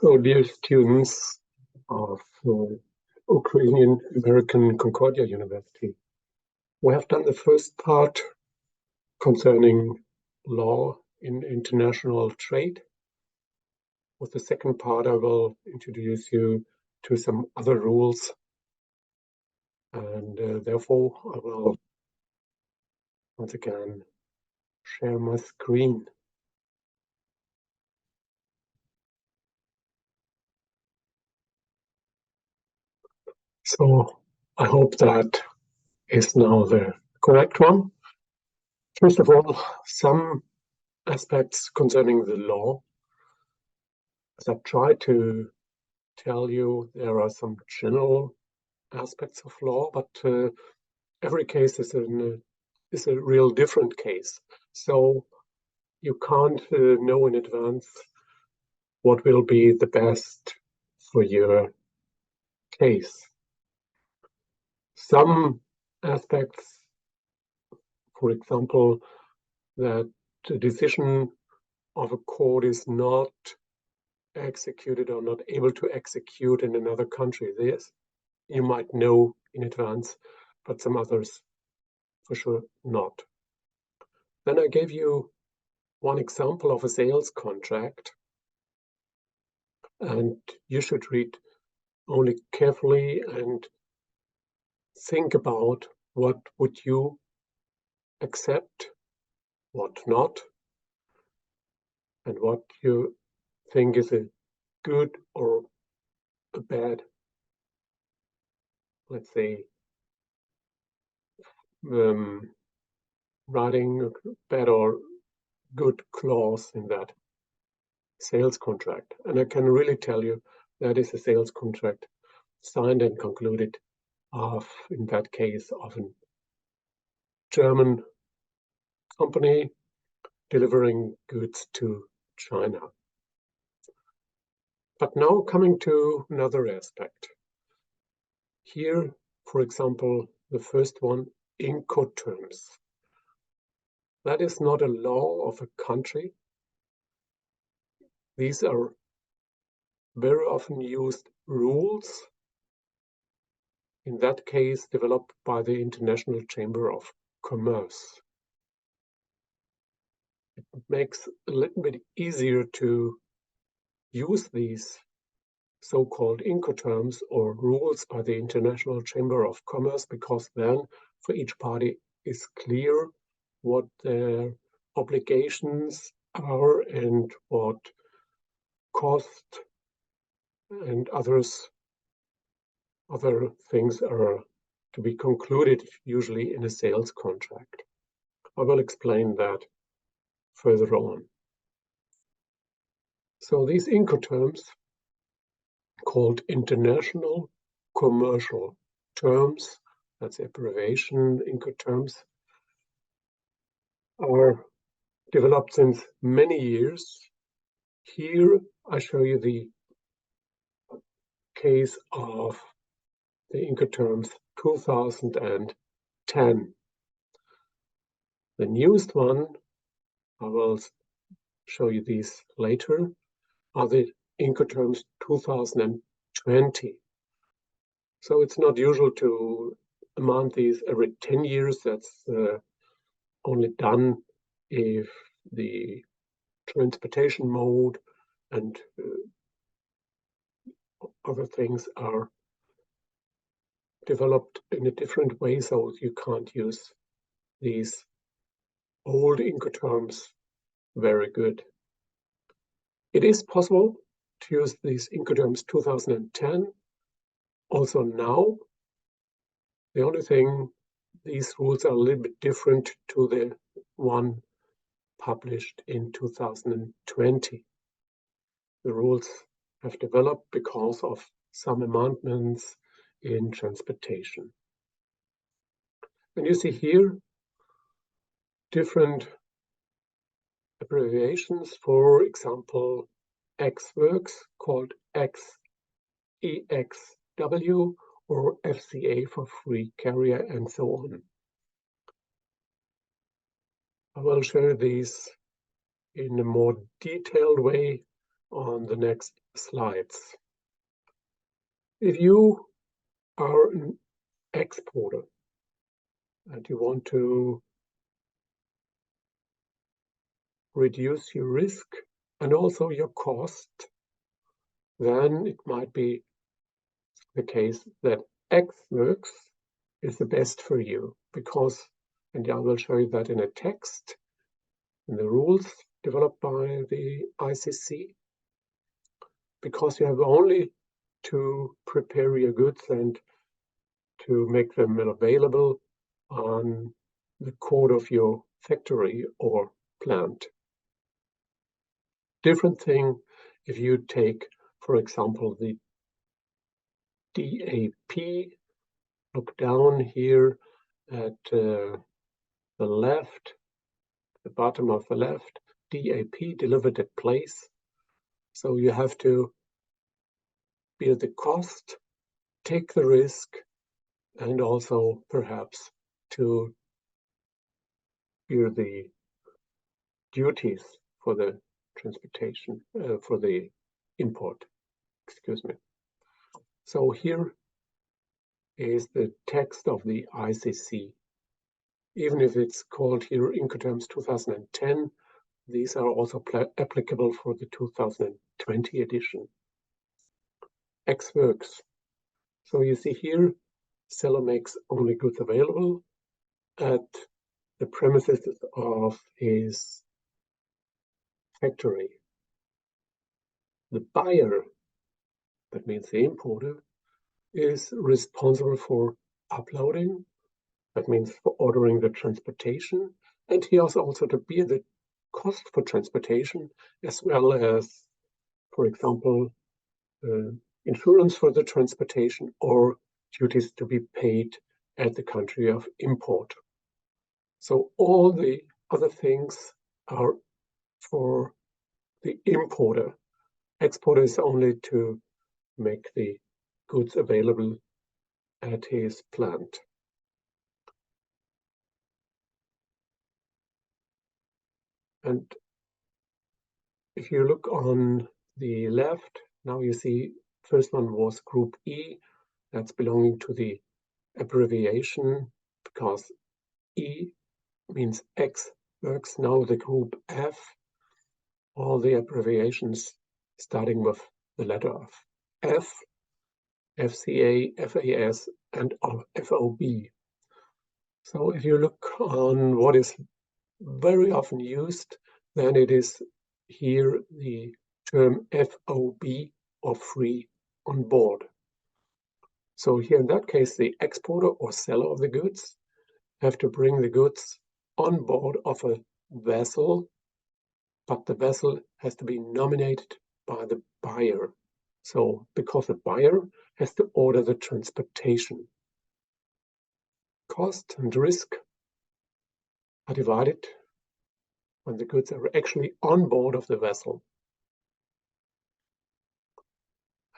So, dear students of Ukrainian-American Concordia University, we have done the first part concerning law in international trade. With the second part, I will introduce you to some other rules, and therefore I will once again share my screen. So I hope that is now the correct one. First of all, some aspects concerning the law. As I try to tell you, there are some general aspects of law, but every case is a real different case. So you can't know in advance what will be the best for your case. Some aspects, for example, that the decision of a court is not executed or not able to execute in another country. This you might know in advance, but some others for sure not. Then I gave you one example of a sales contract, and you should read only carefully and think about what would you accept, what not, and what you think is a good or a bad, let's say, writing a bad or good clause in that sales contract. And I can really tell you that is a sales contract signed and concluded in that case, of a German company delivering goods to China. But now coming to another aspect. Here, for example, the first one, Incoterms. That is not a law of a country. These are very often used rules, in that case developed by the International Chamber of Commerce. It makes a little bit easier to use these so-called Incoterms or rules by the International Chamber of Commerce, because then for each party is clear what their obligations are and what cost and other things are to be concluded, usually in a sales contract. I will explain that further on. So these Incoterms, called international commercial terms, that's abbreviation, Incoterms, are developed since many years. Here I show you the case of the Incoterms 2010. The newest one, I will show you these later, are the Incoterms 2020. So it's not usual to amend these every 10 years. That's only done if the transportation mode and other things are developed in a different way, so you can't use these old Incoterms very good. It is possible to use these Incoterms 2010 also now. The only thing, these rules are a little bit different to the one published in 2020. The rules have developed because of some amendments in transportation. And you see here different abbreviations, for example, X works called XEXW or FCA for free carrier, and so on. I will show these in a more detailed way on the next slides. If you are an exporter and you want to reduce your risk and also your cost, then it might be the case that XWorks is the best for you because, and I will show you that in a text, in the rules developed by the ICC, because you have only to prepare your goods and to make them available on the code of your factory or plant. Different thing if you take, for example, the DAP, look down here at the left, the bottom of the left, DAP, delivered at place. So you have to bear the cost, take the risk, and also perhaps to bear the duties for the transportation, for the import, excuse me. So here is the text of the ICC. Even if it's called here Incoterms 2010, these are also applicable for the 2020 edition. XWorks. So you see here, seller makes only goods available at the premises of his factory. The buyer, that means the importer, is responsible for uploading, that means for ordering the transportation, and he has also to bear the cost for transportation, as well as, for example, insurance for the transportation or duties to be paid at the country of import. So all the other things are for the importer. Exporter is only to make the goods available at his plant. And if you look on the left, now you see first one was Group E. That's belonging to the abbreviation because E means X works. Now the Group F, all the abbreviations starting with the letter of F, FCA, FAS, and FOB. So if you look on what is very often used, then it is here the term FOB, or free on board. So here in that case, the exporter or seller of the goods have to bring the goods on board of a vessel, but the vessel has to be nominated by the buyer. So because the buyer has to order the transportation. Cost and risk are divided when the goods are actually on board of the vessel.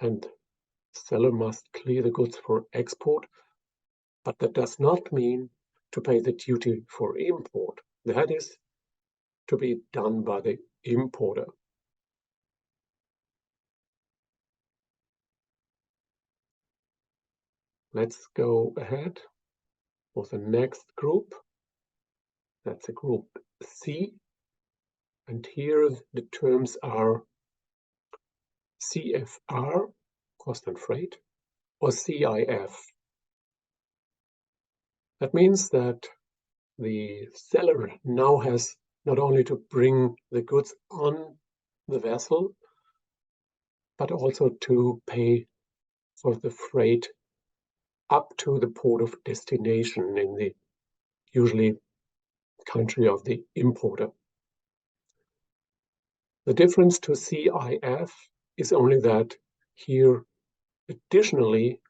And seller must clear the goods for export, but that does not mean to pay the duty for import. That is to be done by the importer. Let's go ahead with the next group. That's a group C. And here the terms are CFR, cost and freight, or CIF. That means that the seller now has not only to bring the goods on the vessel, but also to pay for the freight up to the port of destination in the usually country of the importer. The difference to CIF is only that here additionally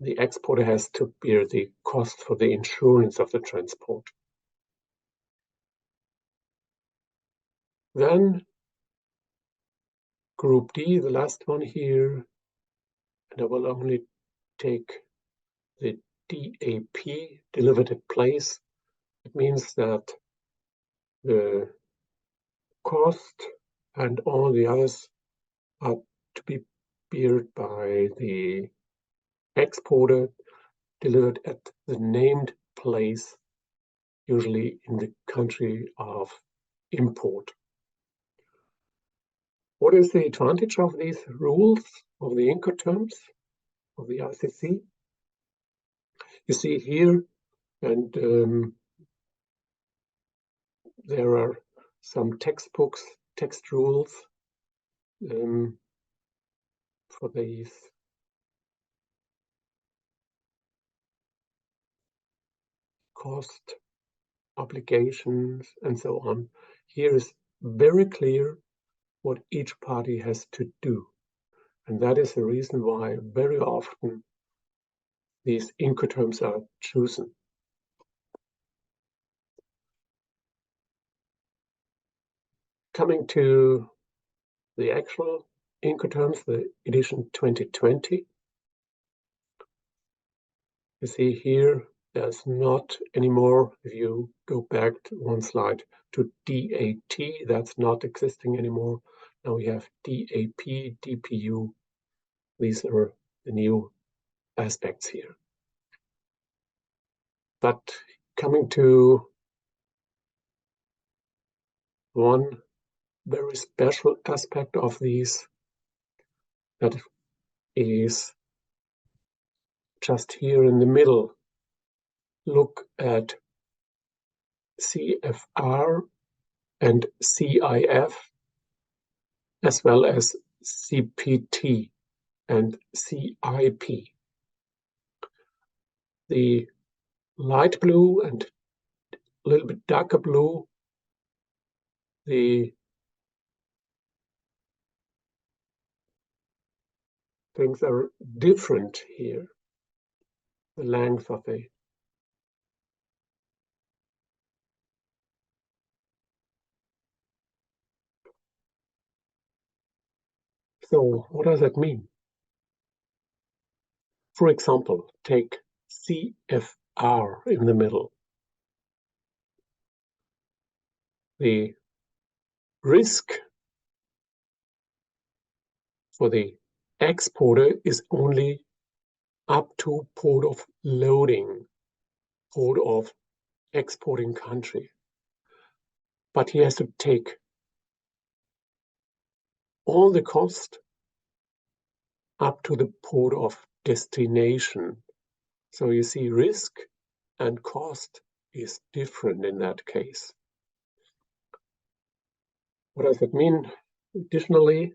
the exporter has to bear the cost for the insurance of the transport. Then Group D, the last one here, and I will only take the DAP, delivered at place. It means that the cost and all the others are to be beared by the exporter, delivered at the named place, usually in the country of import. What is the advantage of these rules, of the Incoterms, of the ICC? You see here, and there are some textbooks, text rules for these cost, obligations, and so on. Here is very clear what each party has to do. And that is the reason why very often these Incoterms are chosen. Coming to the actual Incoterms, the edition 2020, you see here there's not anymore, if you go back to one slide to DAT, that's not existing anymore. Now we have DAP, DPU. These are the new aspects here. But coming to one very special aspect of these, that is just here in the middle. Look at CFR and CIF, as well as CPT and CIP. The light blue and a little bit darker blue, the things are different here. The length of the So what does that mean? For example, take CFR in the middle. The risk for the exporter is only up to port of loading, port of exporting country. But he has to take all the cost up to the port of destination. So you see, risk and cost is different in that case. What does it mean? Additionally,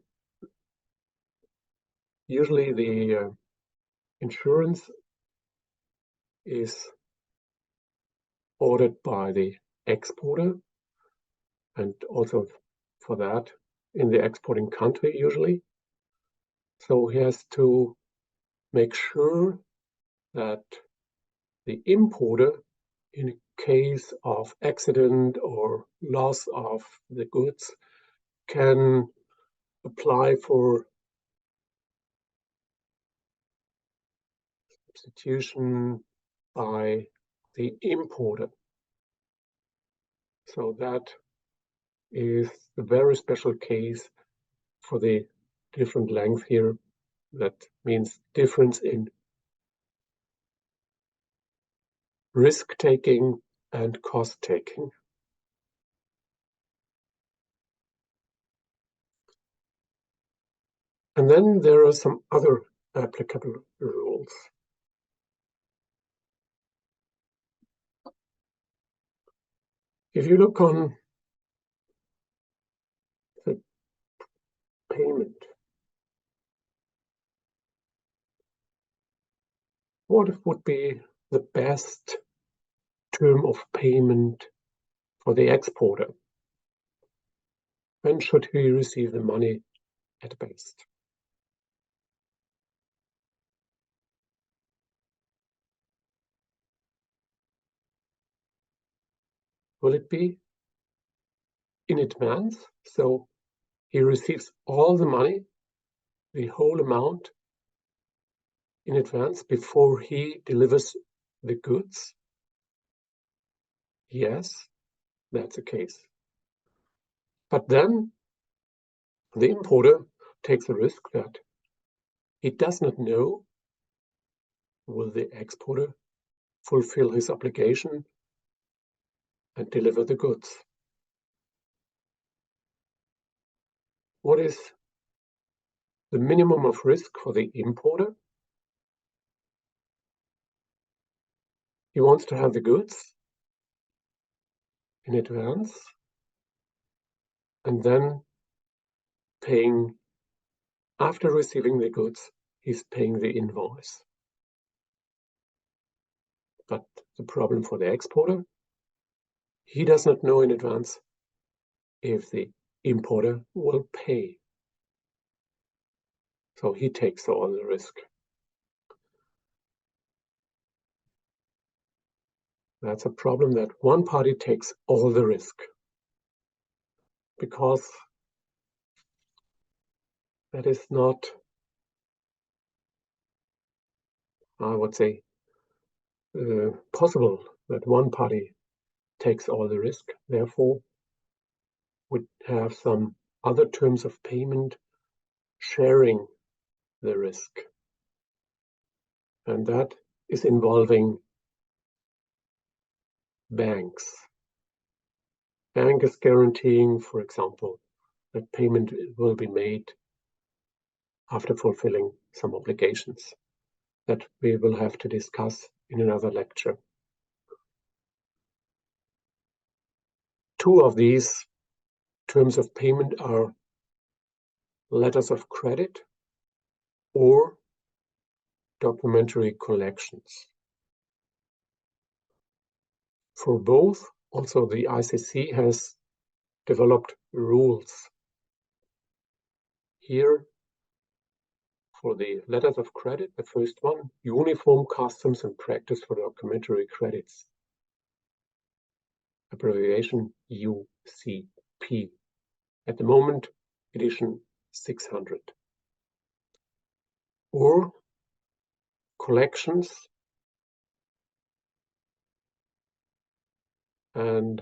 usually the insurance is ordered by the exporter, and also for that in the exporting country usually. So he has to make sure that the importer, in case of accident or loss of the goods, can apply for substitution by the importer. So that is a very special case for the different length here. That means difference in risk taking and cost taking. And then there are some other applicable rules. If you look on the payment, what would be the best term of payment for the exporter? When should he receive the money at best? Will it be in advance? So he receives all the money, the whole amount, in advance before he delivers the goods? Yes, that's the case. But then the importer takes a risk that he does not know will the exporter fulfill his obligation and deliver the goods. What is the minimum of risk for the importer? He wants to have the goods in advance and then paying, after receiving the goods, he's paying the invoice. But the problem for the exporter, he does not know in advance if the importer will pay. So he takes all the risk. That's a problem, that one party takes all the risk, because that is not, I would say, possible that one party takes all the risk. Therefore, we have some other terms of payment sharing the risk. And that is involving banks. Bank is guaranteeing, for example, that payment will be made after fulfilling some obligations that we will have to discuss in another lecture. Two of these terms of payment are letters of credit or documentary collections. For both, also the ICC has developed rules. Here, for the letters of credit, the first one, Uniform Customs and Practice for Documentary Credits, abbreviation UCP. At the moment, edition 600. Or collections and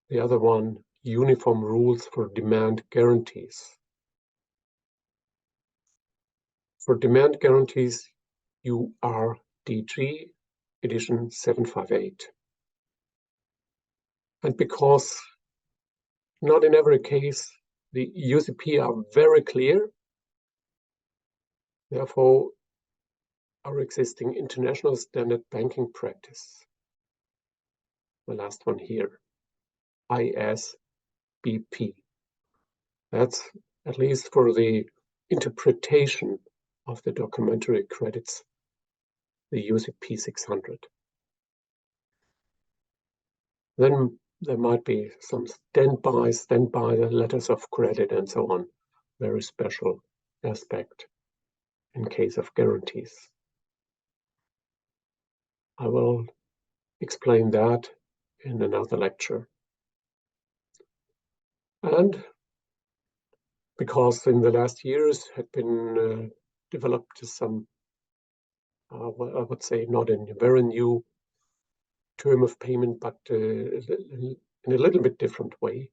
the other one, Uniform Rules for Demand Guarantees. For demand guarantees, URDG, edition 758. And because not in every case the UCP are very clear, therefore our existing international standard banking practice, the last one here, ISBP. That's at least for the interpretation of the documentary credits, the UCP 600. Then there might be some standby letters of credit and so on, very special aspect in case of guarantees. I will explain that in another lecture. And because in the last years had been developed some, well, I would say not a very new term of payment, but in a little bit different way,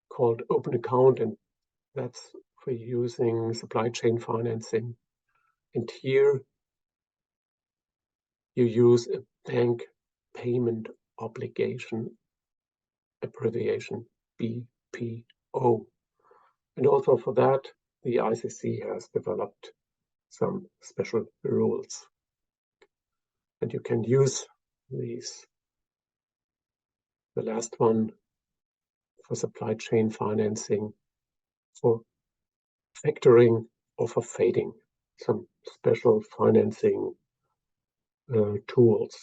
called open account, and that's for using supply chain financing. And here you use a bank payment obligation, abbreviation BPO. And also for that, the ICC has developed some special rules. And you can use these, the last one for supply chain financing, for factoring or for fading, some special financing tools.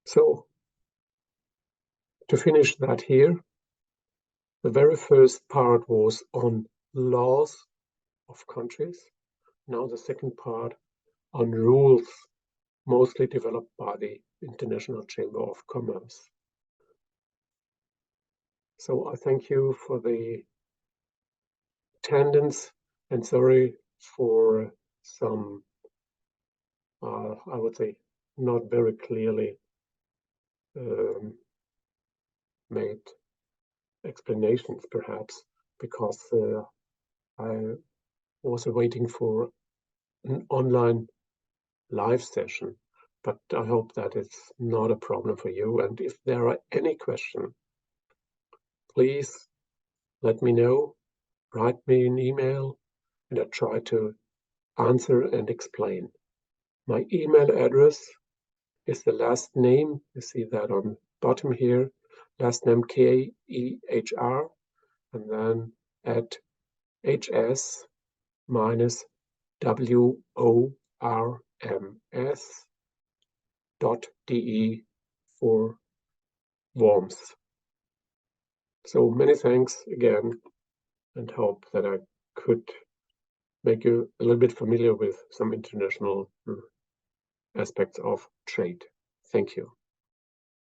So to finish that here, the very first part was on laws of countries. Now the second part on rules, mostly developed by the International Chamber of Commerce. So I thank you for the attendance, and sorry for some, I would say, not very clearly made explanations, perhaps, because I was waiting for an online live session. But I hope that it's not a problem for you. And if there are any questions, please let me know, write me an email, and I try to answer and explain. My email address is the last name. You see that on bottom here. Last name Kehr, and then at hs-worms.de for worms. So many thanks again, and hope that I could make you a little bit familiar with some international aspects of trade. Thank you.